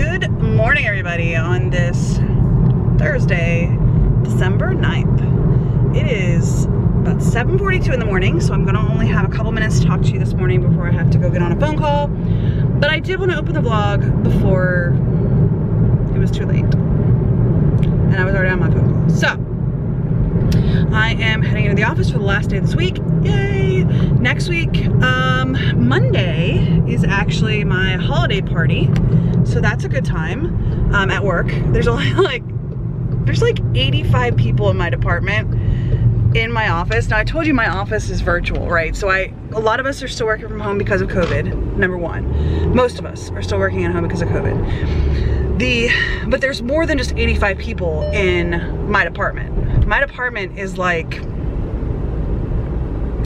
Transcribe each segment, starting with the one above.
Good morning, everybody, on this Thursday, December 9th. It is about 7:42 in the morning, so I'm gonna only have a couple minutes to talk to you this morning before I have to go get on a phone call. But I did want to open the vlog before it was too late. And I was already on my phone call. So, I am heading into the office for the last day of this week. Yay! Next week, Monday is actually my holiday party. So that's a good time at work. There's only like 85 people in my department in my office. Now I told you my office is virtual, right? So a lot of us are still working from home because of COVID, number one. Most of us are still working at home because of COVID. But there's more than just 85 people in my department. My department is like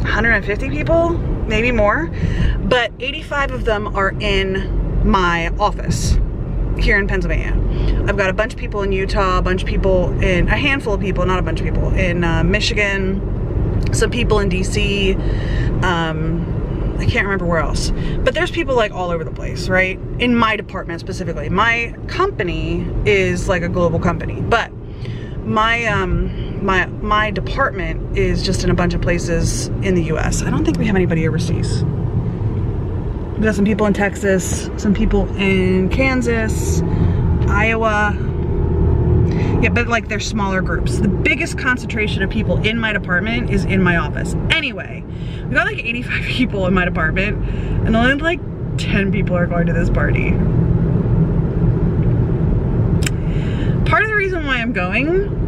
150 people, maybe more, but 85 of them are in my office here in Pennsylvania. I've got a bunch of people in Utah, a handful of people, not a bunch of people, in Michigan, some people in DC, I can't remember where else. But there's people like all over the place, right? In my department specifically. My company is like a global company, but my department is just in a bunch of places in the US. I don't think we have anybody overseas. We got some people in Texas, some people in Kansas, Iowa. Yeah, but like they're smaller groups. The biggest concentration of people in my department is in my office. Anyway, we got like 85 people in my department and only like 10 people are going to this party. Part of the reason why I'm going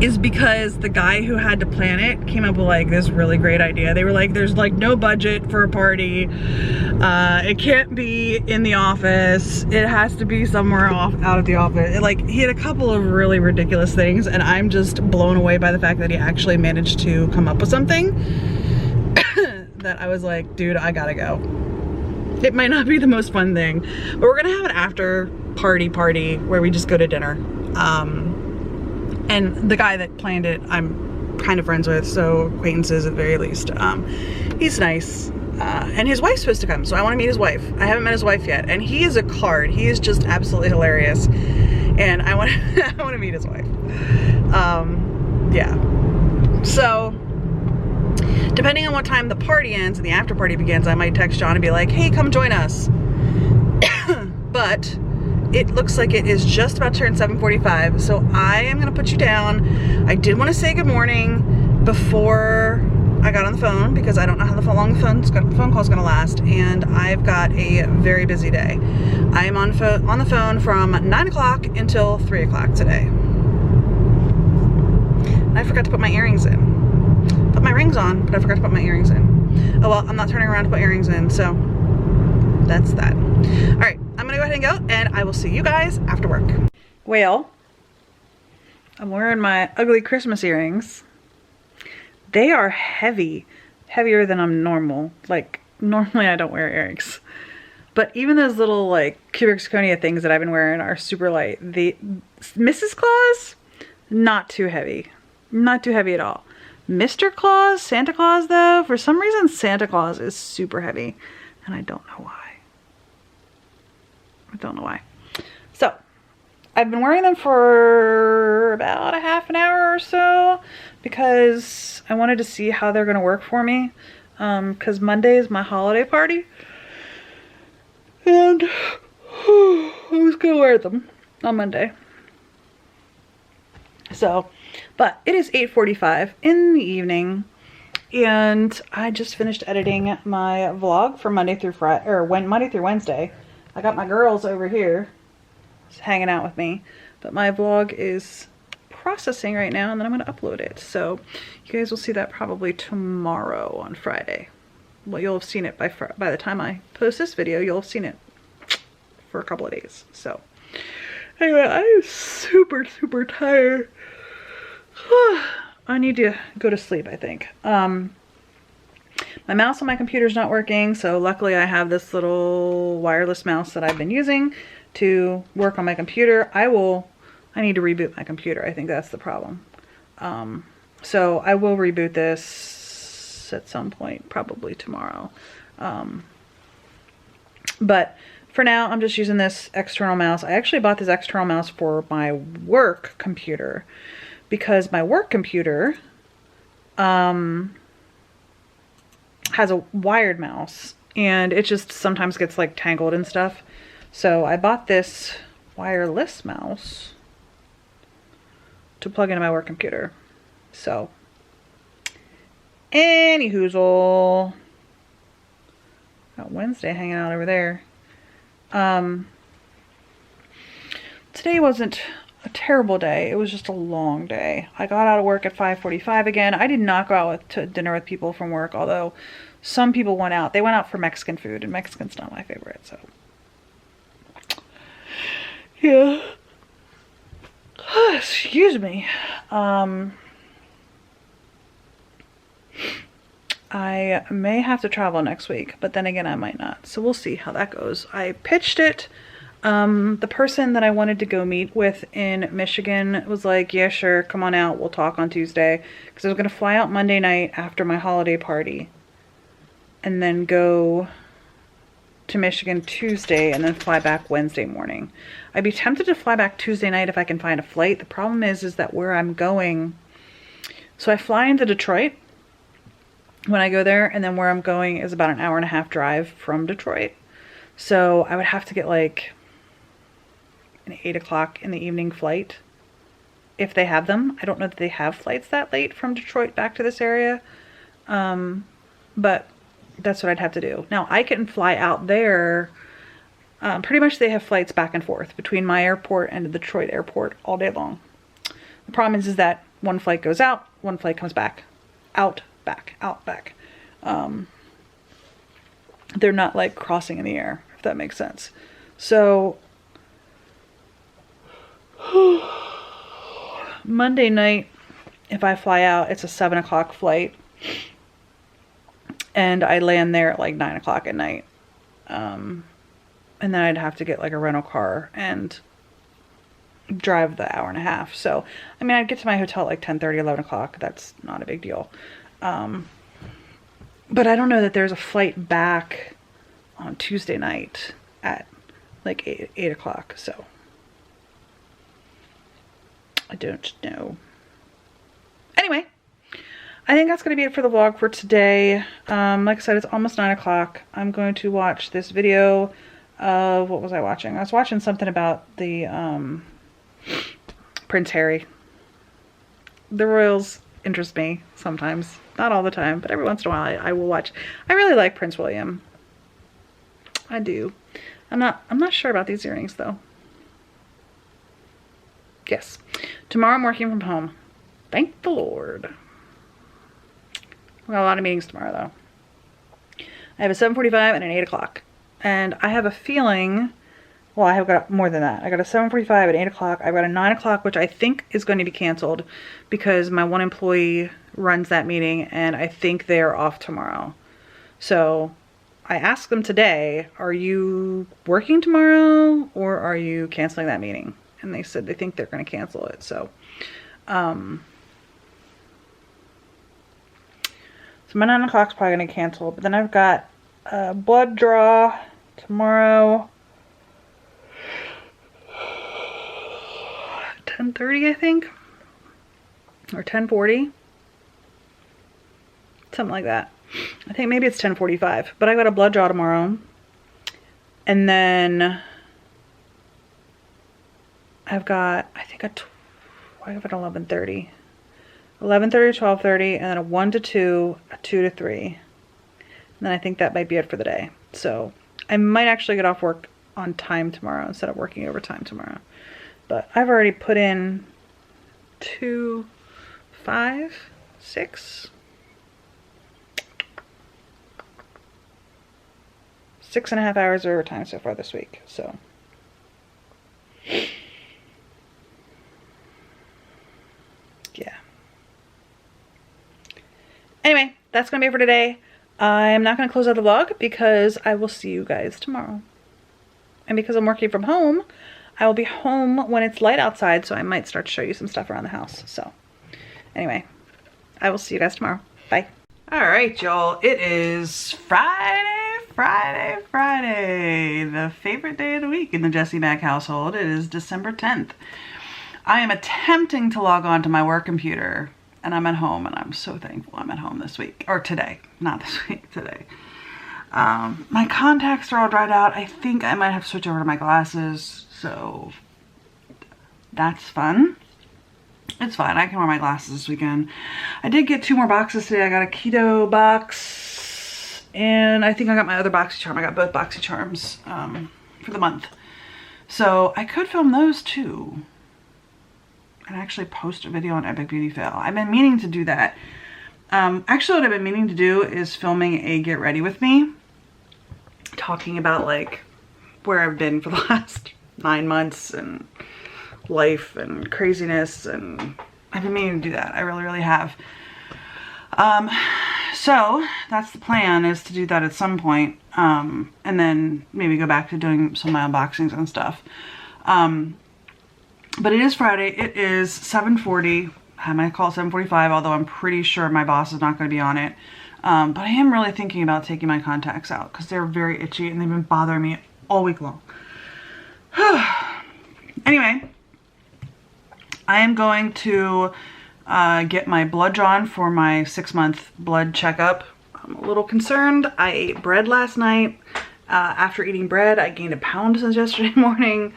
is because the guy who had to plan it came up with like this really great idea. They were like, there's like no budget for a party. It can't be in the office. It has to be somewhere out of the office. He had a couple of really ridiculous things, and I'm just blown away by the fact that he actually managed to come up with something that I was like, dude, I gotta go. It might not be the most fun thing, but we're gonna have an after party where we just go to dinner. And the guy that planned it, I'm kind of friends with, so acquaintances at the very least. He's nice. And his wife's supposed to come, so I want to meet his wife. I haven't met his wife yet, and he is a card. He is just absolutely hilarious, and I want to meet his wife. Yeah. So, depending on what time the party ends and the after party begins, I might text John and be like, hey, come join us. But it looks like it is just about to turn 7:45, so I am gonna put you down. I did want to say good morning before I got on the phone because I don't know how long the phone call is gonna last, and I've got a very busy day. I am on the phone from 9 o'clock until 3 o'clock today. And I forgot to put my earrings in. Put my rings on, but I forgot to put my earrings in. Oh well, I'm not turning around to put earrings in, so that's that. All right, I'm gonna go ahead and go, and I will see you guys after work. Well, I'm wearing my ugly Christmas earrings. They are heavy, heavier than I'm normal. Like, normally I don't wear earrings. But even those little like cubic zirconia things that I've been wearing are super light. The Mrs. Claus, not too heavy. Not too heavy at all. Mr. Claus, Santa Claus though, for some reason Santa Claus is super heavy. And I don't know why. I don't know why. So, I've been wearing them for about a half an hour or so because I wanted to see how they're going to work for me. Because Monday is my holiday party. And I was going to wear them on Monday. So, but it is 8:45 in the evening. And I just finished editing my vlog for Monday through Friday, or Monday through Wednesday. I got my girls over here just hanging out with me, but my vlog is processing right now, and then I'm going to upload it. So you guys will see that probably tomorrow on Friday. Well, you'll have seen it by the time I post this video. You'll have seen it for a couple of days. So anyway, I am super tired. I need to go to sleep, I think. My mouse on my computer is not working, so luckily I have this little wireless mouse that I've been using to work on my computer. I need to reboot my computer. I think that's the problem. So I will reboot this at some point, probably tomorrow. But for now, I'm just using this external mouse. I actually bought this external mouse for my work computer because my work computer has a wired mouse and it just sometimes gets like tangled and stuff. So I bought this wireless mouse to plug into my work computer. So, anyhoozle. Got Wednesday hanging out over there. Today wasn't a terrible day. It was just a long day. I got out of work at 5:45 again. I did not go out to dinner with people from work, although some people went out. They went out for Mexican food, and Mexican's not my favorite, so. Yeah. Excuse me. I may have to travel next week, but then again, I might not. So we'll see how that goes. I pitched it. The person that I wanted to go meet with in Michigan was like, yeah, sure, come on out. We'll talk on Tuesday. Because I was going to fly out Monday night after my holiday party. And then go to Michigan Tuesday and then fly back Wednesday morning. I'd be tempted to fly back Tuesday night if I can find a flight. The problem is that where I'm going, so I fly into Detroit when I go there, and then where I'm going is about an 1.5-hour drive from Detroit. So I would have to get like an 8 o'clock in the evening flight if they have them. I don't know that they have flights that late from Detroit back to this area, but that's what I'd have to do. Now I can fly out there. Pretty much they have flights back and forth between my airport and the Detroit airport all day long. The problem is that one flight goes out, one flight comes back. Out, back, out, back. They're not like crossing in the air, if that makes sense. So Monday night, if I fly out, it's a 7 o'clock flight. And I land there at like 9 o'clock at night. And then I'd have to get like a rental car and drive the 1.5 hours. So, I mean, I'd get to my hotel at like 10:30, 11 o'clock. That's not a big deal. But I don't know that there's a flight back on Tuesday night at like 8 o'clock. So, I don't know. Anyway. I think that's going to be it for the vlog for today. Like I said, it's almost 9 o'clock. I'm going to watch this video of, what was I watching? I was watching something about the Prince Harry. The royals interest me sometimes. Not all the time, but every once in a while I will watch. I really like Prince William. I do. I'm not sure about these earrings though. Yes. Tomorrow I'm working from home. Thank the Lord. We got a lot of meetings tomorrow, though. I have a 7:45 and an 8 o'clock. And I have a feeling, well, I have got more than that. I got a 7:45 and 8 o'clock. I've got a 9 o'clock, which I think is going to be canceled because my one employee runs that meeting, and I think they're off tomorrow. So I asked them today, are you working tomorrow, or are you canceling that meeting? And they said they think they're going to cancel it. So, so my 9 o'clock's probably going to cancel, but then I've got a blood draw tomorrow. 10:30, I think, or 10:40, something like that. I think maybe it's 10:45, but I got a blood draw tomorrow, and then I've got, I think I have an 11:30. 11:30 to 12:30, and then a 1 to 2, a 2 to 3. And then I think that might be it for the day. So I might actually get off work on time tomorrow instead of working overtime tomorrow. But I've already put in 2, 5, 6, 6.5 hours of overtime so far this week. So yeah. Anyway, that's going to be it for today. I'm not going to close out the vlog because I will see you guys tomorrow. And because I'm working from home, I will be home when it's light outside, so I might start to show you some stuff around the house. So anyway, I will see you guys tomorrow. Bye. All right, y'all. It is Friday, Friday, the favorite day of the week in the Jessie Mack household. It is December 10th. I am attempting to log on to my work computer, and I'm at home, and I'm so thankful I'm at home this week, or today, not this week, today. My contacts are all dried out. I think I might have to switch over to my glasses, so that's fun. It's fine, I can wear my glasses this weekend. I did get 2 more boxes today. I got a keto box, and I think I got my other BoxyCharm. I got both BoxyCharms for the month. So I could film those too, and actually post a video on Epic Beauty Fail. I've been meaning to do that. Actually, what I've been meaning to do is filming a get ready with me, talking about like where I've been for the last 9 months and life and craziness, and I've been meaning to do that. I really have. So that's the plan, is to do that at some point, and then maybe go back to doing some of my unboxings and stuff. But it is Friday. It is 7:40. I might call it 7:45, although I'm pretty sure my boss is not going to be on it. But I am really thinking about taking my contacts out because they're very itchy and they've been bothering me all week long. Anyway, I am going to get my blood drawn for my 6-month blood checkup. I'm a little concerned. I ate bread last night. After eating bread, I gained 1 pound since yesterday morning.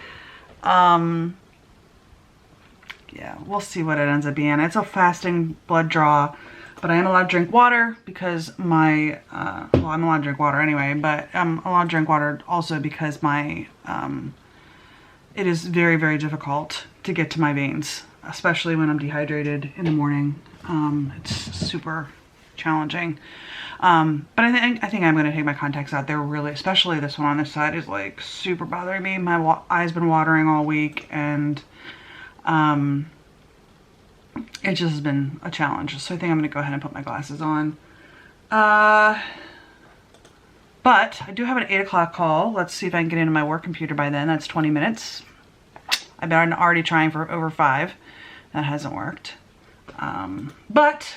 Yeah, we'll see what it ends up being. It's a fasting blood draw, but I am allowed to drink water because my, well, I'm allowed to drink water anyway, but I'm allowed to drink water also because my, it is very difficult to get to my veins, especially when I'm dehydrated in the morning. It's super challenging. But I think I'm going to take my contacts out. They're really, especially this one on this side is like super bothering me. My eye's been watering all week, and it just has been a challenge. So I think I'm going to go ahead and put my glasses on. But I do have an 8 o'clock call. Let's see if I can get into my work computer by then. That's 20 minutes. I've been already trying for over 5. That hasn't worked. But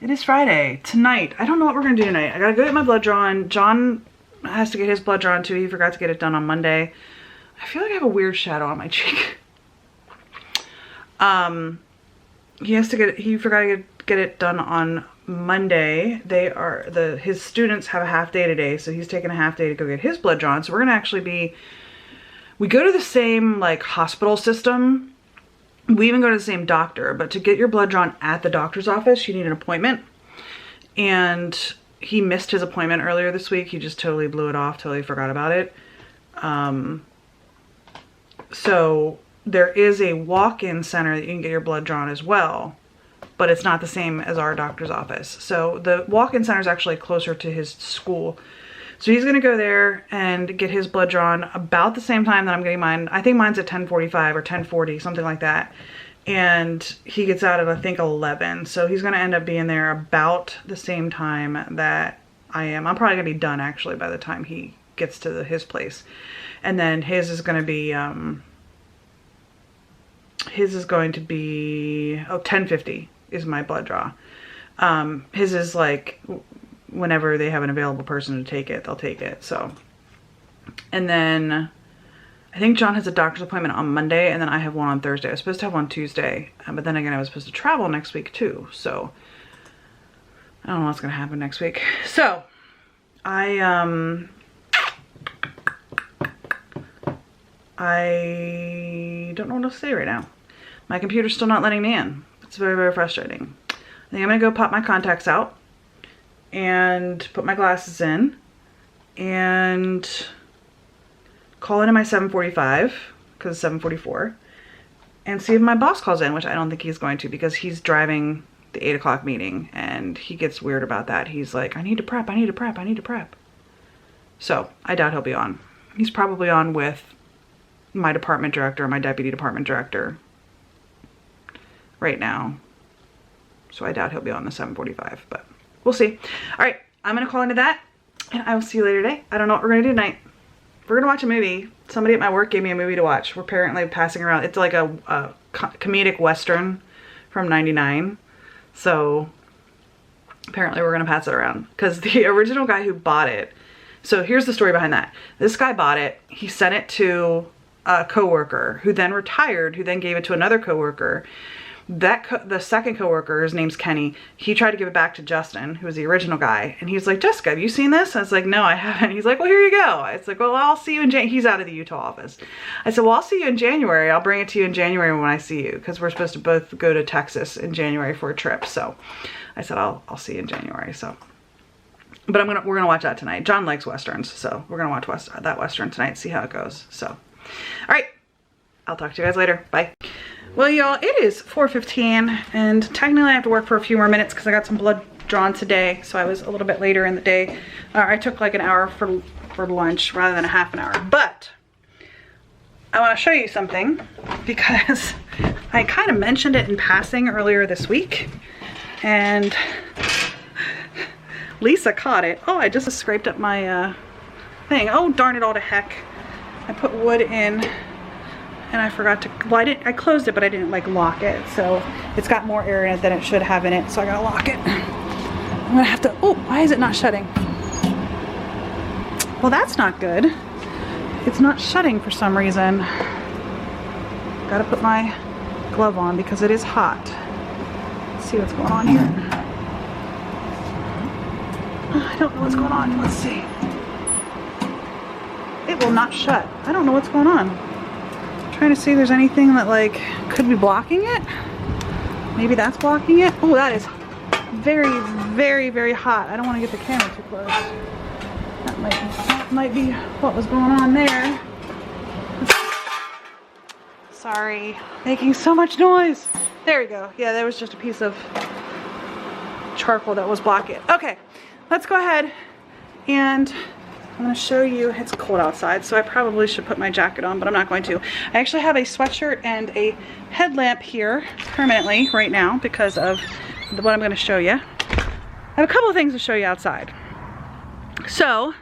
it is Friday. Tonight, I don't know what we're going to do tonight. I got to go get my blood drawn. John has to get his blood drawn too. He forgot to get it done on Monday. I feel like I have a weird shadow on my cheek. He forgot to get it done on Monday. His students have a half day today, so he's taking a half day to go get his blood drawn. So we're gonna actually we go to the same like hospital system. We even go to the same doctor, but to get your blood drawn at the doctor's office, you need an appointment. And he missed his appointment earlier this week. He just totally blew it off, totally forgot about it. So there is a walk-in center that you can get your blood drawn as well, but it's not the same as our doctor's office. So the walk-in center is actually closer to his school. So he's gonna go there and get his blood drawn about the same time that I'm getting mine. I think mine's at 10:45 or 10:40, something like that. And he gets out at, I think, 11. So he's gonna end up being there about the same time that I am. I'm probably gonna be done actually by the time he gets to his place. And then his is gonna be, 10:50 is my blood draw. His is like whenever they have an available person to take it, they'll take it. So, and then I think John has a doctor's appointment on Monday, and then I have one on Thursday. I was supposed to have one Tuesday, but then again I was supposed to travel next week too. So I don't know what's gonna happen next week. So I don't know what to say right now. My computer's still not letting me in. It's very frustrating. I think I'm gonna go pop my contacts out and put my glasses in and call in at my 7:45, because it's 7:44, and see if my boss calls in, which I don't think he's going to, because he's driving the 8 o'clock meeting and he gets weird about that. He's like, I need to prep. So I doubt he'll be on. He's probably on with my department director and my deputy department director right now. So I doubt he'll be on the 7:45, but we'll see. All right, I'm gonna call into that, and I will see you later today. I don't know what we're gonna do tonight. We're gonna watch a movie. Somebody at my work gave me a movie to watch. We're apparently passing around. It's like a comedic Western from '99. So apparently we're gonna pass it around, because the original guy who bought it So here's the story behind that. This guy bought it. He sent it to a coworker who then retired, who then gave it to another coworker. The second coworker, his name's Kenny, he tried to give it back to Justin, who was the original guy. And he's like, Jessica, have you seen this? I was like, no, I haven't. He's like, well, here you go. It's like, well, I'll see you in January. He's out of the Utah office. I said, well, I'll see you in January. I'll bring it to you in January when I see you, because we're supposed to both go to Texas in January for a trip. So I said, I'll see you in January. So, but we're gonna watch that tonight. John likes Westerns, so we're gonna watch that Western tonight, see how it goes. So, all right, I'll talk to you guys later. Bye. Well, y'all, it is 4:15, and technically I have to work for a few more minutes because I got some blood drawn today, so I was a little bit later in the day. I took like an hour for lunch rather than a half an hour. But I want to show you something because I kind of mentioned it in passing earlier this week, and Lisa caught it. Oh, I just scraped up my thing. Oh, darn it all to heck. I put wood in. And I forgot to, well, I closed it, but I didn't like lock it. So it's got more air in it than it should have in it. So I gotta lock it. I'm gonna have to, oh, why is it not shutting? Well, that's not good. It's not shutting for some reason. Gotta put my glove on because it is hot. Let's see what's going on here. I don't know what's going on. Let's see. It will not shut. I don't know what's going on. Trying to see if there's anything that like could be blocking it. Maybe that's blocking it. Oh, that is very, very, very hot. I don't want to get the camera too close. That might be what was going on there. Sorry, making so much noise. There we go. Yeah, there was just a piece of charcoal that was blocking it. Okay, let's go ahead and I'm going to show you. It's cold outside, so I probably should put my jacket on, but I'm not going to. I actually have a sweatshirt and a headlamp here permanently right now because of what I'm going to show you. I have a couple of things to show you outside. So,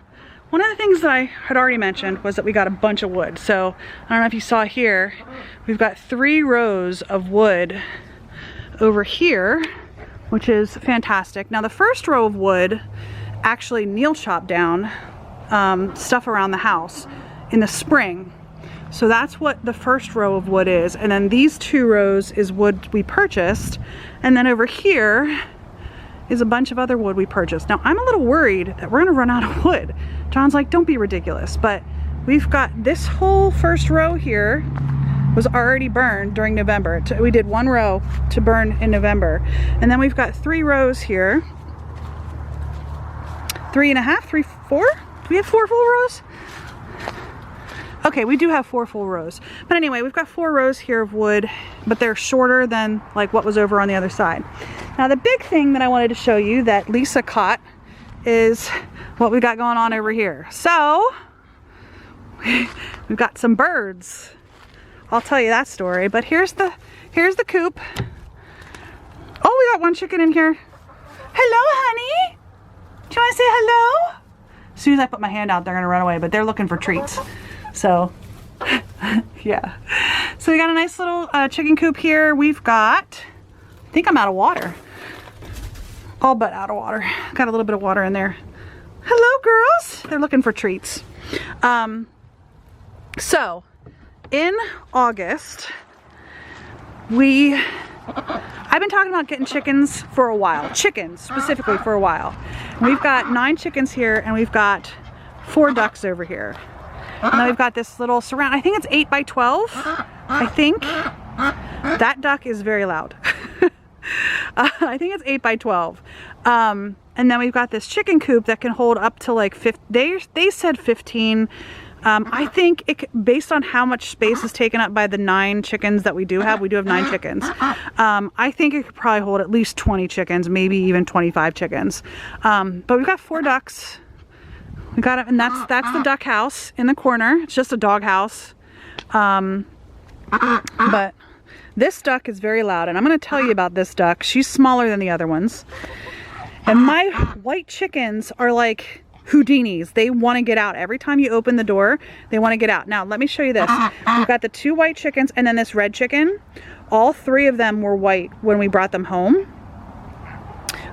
one of the things that I had already mentioned was that we got a bunch of wood. So, I don't know if you saw here, we've got 3 rows of wood over here, which is fantastic. Now, the first row of wood actually Neil chopped down stuff around the house in the spring. So that's what the first row of wood is. And then these 2 rows is wood we purchased. And then over here is a bunch of other wood we purchased. Now I'm a little worried that we're gonna run out of wood. John's like, don't be ridiculous. But we've got this whole first row here was already burned during November. We did 1 row to burn in November. And then we've got 3 rows here. 3.5, 4? Do we have 4 full rows? Okay, we do have 4 full rows. But anyway, we've got 4 rows here of wood, but they're shorter than like what was over on the other side. Now the big thing that I wanted to show you that Lisa caught is what we got going on over here. So, we've got some birds. I'll tell you that story, but here's the coop. Oh, we got 1 chicken in here. Hello, honey. Do you want to say hello? As soon as I put my hand out, they're gonna run away, but they're looking for treats. So, yeah. So we got a nice little chicken coop here. We've got, I think I'm out of water. All but out of water. Got a little bit of water in there. Hello, girls. They're looking for treats. So, in August, I've been talking about getting chickens for a while. Chickens, specifically, for a while. We've got 9 chickens here, and we've got 4 ducks over here. And then we've got this little surround. I think it's 8 by 12. I think. That duck is very loud. I think it's 8 by 12. And then we've got this chicken coop that can hold up to like 50. They said 15. I think based on how much space is taken up by the 9 chickens that we do have 9 chickens. I think it could probably hold at least 20 chickens, maybe even 25 chickens. But we've got 4 ducks. We got it, and that's the duck house in the corner. It's just a dog house. But this duck is very loud, and I'm going to tell you about this duck. She's smaller than the other ones. And my white chickens are like Houdinis. They want to get out. Every time you open the door, they want to get out. Now, let me show you this. We've got the 2 white chickens and then this red chicken. All 3 of them were white when we brought them home.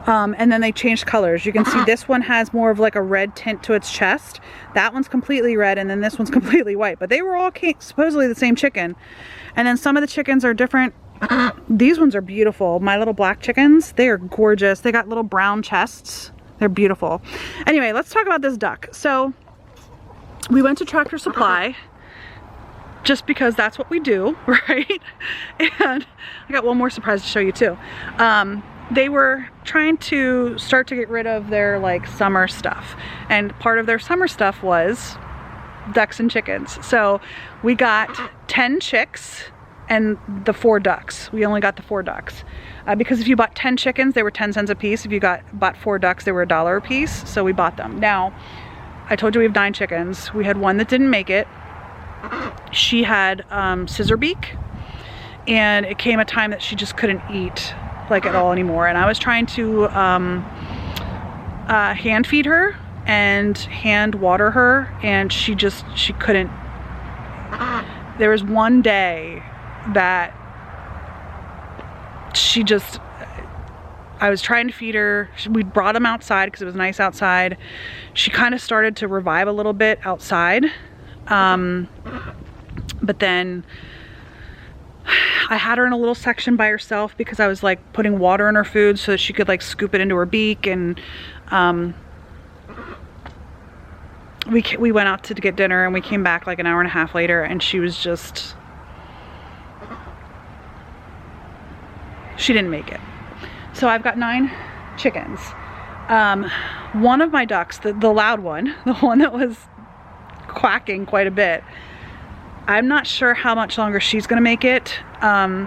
And then they changed colors. You can see this one has more of like a red tint to its chest. That one's completely red, and then this one's completely white. But they were all supposedly the same chicken. And then some of the chickens are different. These ones are beautiful. My little black chickens, they are gorgeous. They got little brown chests. They're beautiful. Anyway, let's talk about this duck. So we went to Tractor Supply just because that's what we do, right? And I got one more surprise to show you too. They were trying to start to get rid of their like summer stuff, and part of their summer stuff was ducks and chickens. So we got 10 chicks and the 4 ducks. We only got the 4 ducks because if you bought 10 chickens, they were 10 cents a piece. If you bought 4 ducks, they were $1 a piece. So we bought them. Now, I told you we have 9 chickens. We had one that didn't make it. She had scissor beak, and it came a time that she just couldn't eat like at all anymore. And I was trying to hand feed her and hand water her, and she couldn't. There was one day that I was trying to feed her. We brought them outside because it was nice outside. She kind of started to revive a little bit outside. But then I had her in a little section by herself because I was like putting water in her food so that she could like scoop it into her beak. And we went out to get dinner, and we came back like an hour and a half later, and she was just, she didn't make it. So I've got 9 chickens. One of my ducks, the loud one, the one that was quacking quite a bit, I'm not sure how much longer she's gonna make it.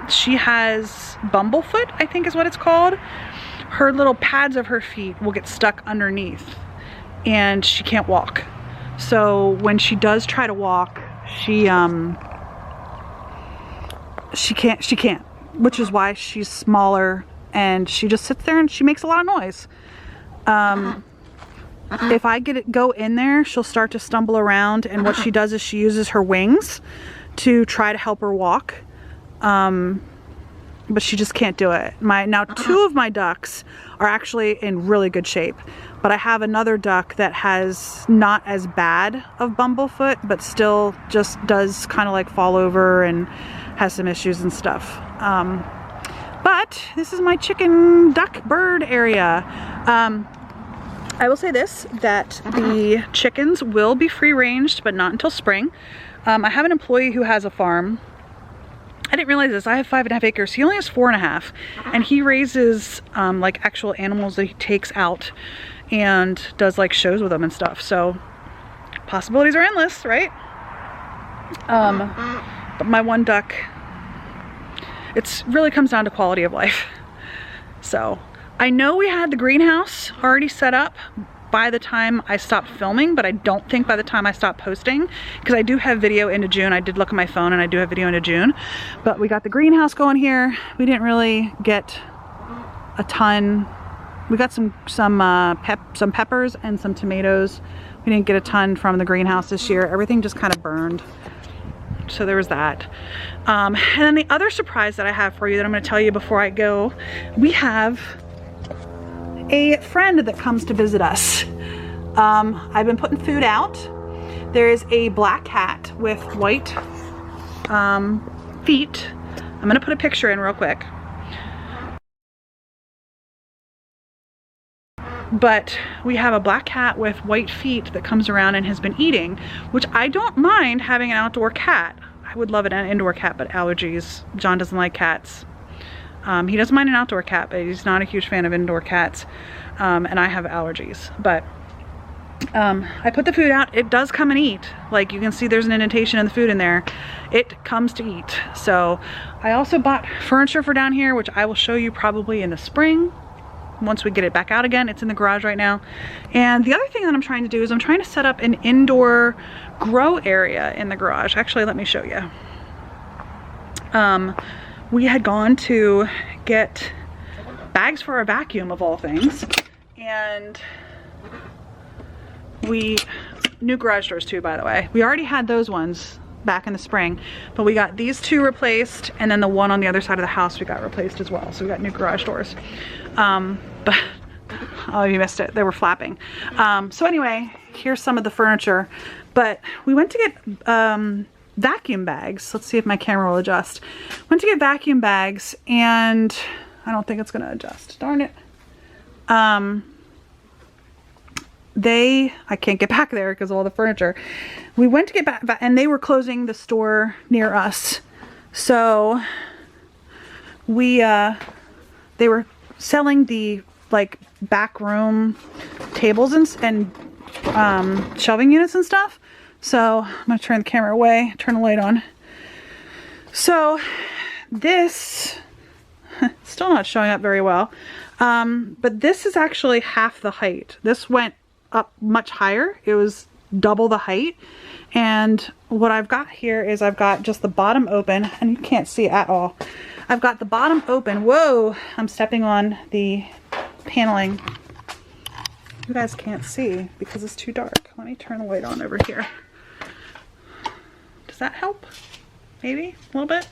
She has bumblefoot, I think is what it's called. Her little pads of her feet will get stuck underneath, and she can't walk. So when she does try to walk, she can't, which is why she's smaller, and she just sits there and she makes a lot of noise. If I go in there, she'll start to stumble around, and what she does is she uses her wings to try to help her walk. But she just can't do it. Now 2 of my ducks are actually in really good shape, but I have another duck that has not as bad of bumblefoot, but still just does kind of like fall over and has some issues and stuff. But this is my chicken, duck, bird area. I will say this, that the chickens will be free ranged, but not until spring. I have an employee who has a farm. I didn't realize this. I have 5.5 acres. He only has 4.5, and he raises like actual animals that he takes out and does like shows with them and stuff. So possibilities are endless, right? But my one duck, it really comes down to quality of life. So I know we had the greenhouse already set up by the time I stopped filming, but I don't think by the time I stopped posting, because I do have video into June. I did look at my phone and I do have video into June, but we got the greenhouse going here. We didn't really get a ton. We got some peppers and some tomatoes. We didn't get a ton from the greenhouse this year. Everything just kind of burned. So there was that. And then the other surprise that I have for you that I'm going to tell you before I go, we have a friend that comes to visit us. I've been putting food out. There is a black cat with white feet. I'm going to put a picture in real quick. But we have a black cat with white feet that comes around and has been eating, which I don't mind having an outdoor cat. I would love an indoor cat, but allergies. John doesn't like cats. He doesn't mind an outdoor cat, but he's not a huge fan of indoor cats. And I have allergies. But I put the food out. It does come and eat. Like you can see there's an indentation in the food in there. It comes to eat. So I also bought furniture for down here, which I will show you probably in the spring. Once we get it back out again. It's in the garage right now. And the other thing that I'm trying to do is I'm trying to set up an indoor grow area in the garage. Actually, let me show you. We had gone to get bags for our vacuum of all things, and new garage doors too, by the way. We already had those ones back in the spring, but we got these 2 replaced, and then the one on the other side of the house we got replaced as well. So we got new garage doors. But Oh, you missed it. They were flapping. So anyway, here's some of the furniture. But we went to get vacuum bags. Let's see if my camera will adjust. Went to get vacuum bags, and I don't think it's going to adjust. Darn it. I can't get back there because of all the furniture. We went to get back, and they were closing the store near us. So they were selling the like back room tables and shelving units and stuff. So I'm gonna turn the camera away, turn the light on. So this, still not showing up very well. But this is actually half the height. This went up much higher. It was double the height. And what I've got here is I've got just the bottom open, and you can't see it at all. I've got the bottom open. Whoa, I'm stepping on the paneling. You guys can't see because it's too dark. Let me turn the light on over here. Does that help? Maybe a little bit.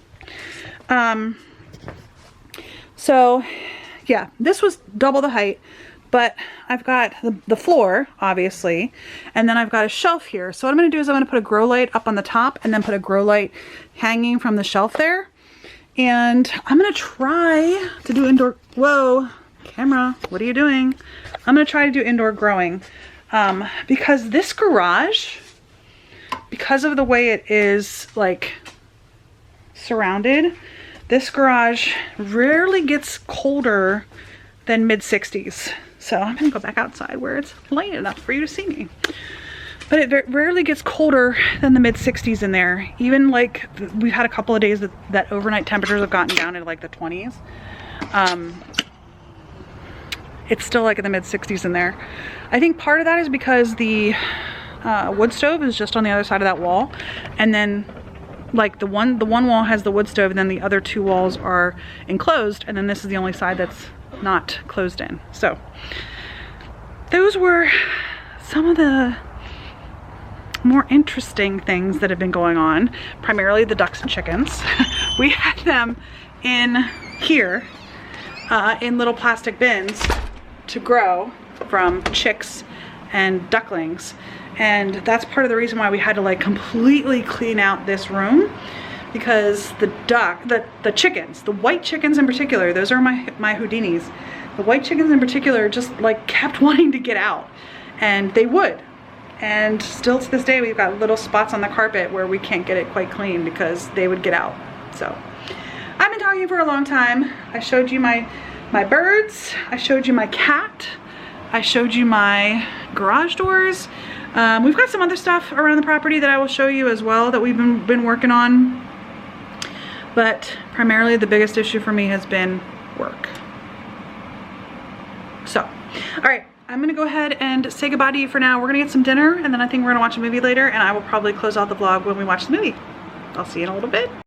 So yeah, this was double the height, but I've got the floor, obviously, and then I've got a shelf here. So what I'm gonna do is I'm gonna put a grow light up on the top and then put a grow light hanging from the shelf there. And I'm gonna try to do indoor, whoa, camera, what are you doing? I'm gonna try to do indoor growing because this garage, because of the way it is like surrounded, this garage rarely gets colder than mid-60s. So I'm gonna go back outside where it's light enough for you to see me. But it rarely gets colder than the mid-60s in there. Even like we've had a couple of days that overnight temperatures have gotten down to like the 20s. It's still like in the mid-60s in there. I think part of that is because the wood stove is just on the other side of that wall, and then like the one wall has the wood stove, and then the other two walls are enclosed, and then this is the only side that's not closed in. So those were some of the more interesting things that have been going on. Primarily the ducks and chickens. We had them in here in little plastic bins to grow from chicks and ducklings, and that's part of the reason why we had to like completely clean out this room, because the chickens, the white chickens in particular, those are my Houdinis. The white chickens in particular just like kept wanting to get out, and they would. And still to this day, we've got little spots on the carpet where we can't get it quite clean because they would get out. So I've been talking for a long time. I showed you my birds. I showed you my cat. I showed you my garage doors. We've got some other stuff around the property that I will show you as well that we've been working on. But primarily the biggest issue for me has been work. So, all right. I'm gonna go ahead and say goodbye to you for now. We're gonna get some dinner, and then I think we're gonna watch a movie later, and I will probably close out the vlog when we watch the movie. I'll see you in a little bit.